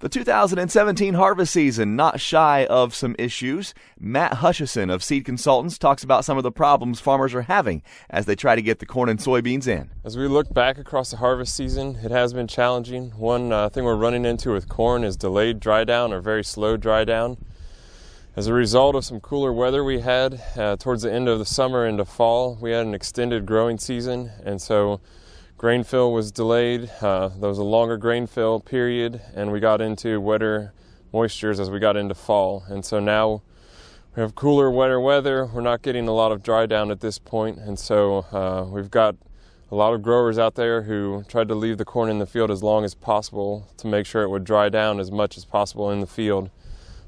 The 2017 harvest season not shy of some issues. Matt Hutcheson of Seed Consultants talks about some of the problems farmers are having as they try to get the corn and soybeans in. As we look back across the harvest season, it has been challenging. One thing we're running into with corn is delayed dry down or very slow dry down. As a result of some cooler weather we had towards the end of the summer into fall, we had an extended growing season, and so grain fill was delayed. There was a longer grain fill period, and we got into wetter moistures as we got into fall. And so now we have cooler, wetter weather. We're not getting a lot of dry down at this point, and so we've got a lot of growers out there who tried to leave the corn in the field as long as possible to make sure it would dry down as much as possible in the field.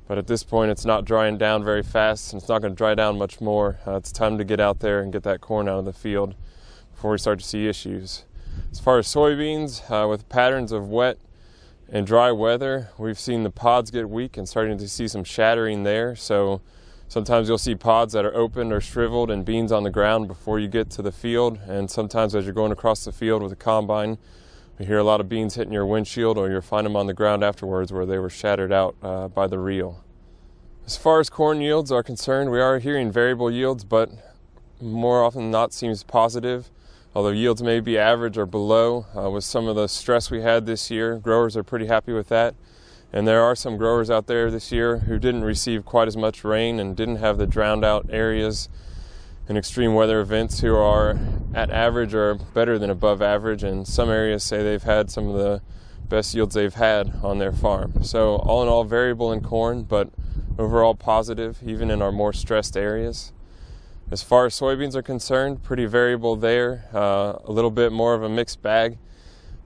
But at this point, it's not drying down very fast, and it's not going to dry down much more. It's time to get out there and get that corn out of the field before we start to see issues. As far as soybeans, with patterns of wet and dry weather, we've seen the pods get weak and starting to see some shattering there. So sometimes you'll see pods that are open or shriveled and beans on the ground before you get to the field. And sometimes as you're going across the field with a combine, you hear a lot of beans hitting your windshield, or you'll find them on the ground afterwards where they were shattered out by the reel. As far as corn yields are concerned, we are hearing variable yields, but more often than not seems positive. Although yields may be average or below, with some of the stress we had this year, growers are pretty happy with that. And there are some growers out there this year who didn't receive quite as much rain and didn't have the drowned out areas and extreme weather events who are at average or better than above average. And some areas say they've had some of the best yields they've had on their farm. So all in all, variable in corn, but overall positive, even in our more stressed areas. As far as soybeans are concerned, pretty variable there, a little bit more of a mixed bag.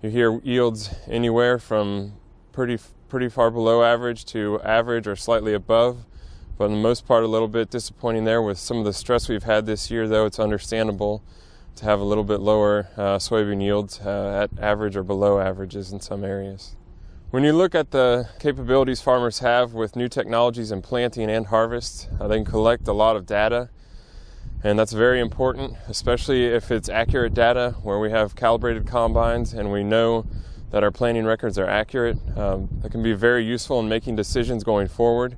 You hear yields anywhere from pretty far below average to average or slightly above, but in the most part a little bit disappointing there. With some of the stress we've had this year, though, it's understandable to have a little bit lower soybean yields at average or below averages in some areas. When you look at the capabilities farmers have with new technologies in planting and harvest, they can collect a lot of data. And that's very important, especially if it's accurate data where we have calibrated combines and we know that our planting records are accurate. That can be very useful in making decisions going forward.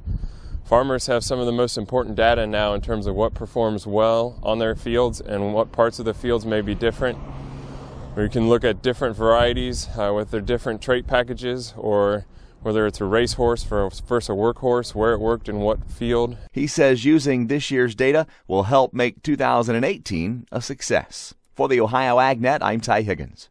Farmers have some of the most important data now in terms of what performs well on their fields and what parts of the fields may be different. Or you can look at different varieties with their different trait packages, or whether it's a racehorse versus a workhorse, where it worked in what field. He says using this year's data will help make 2018 a success. For the Ohio AgNet, I'm Ty Higgins.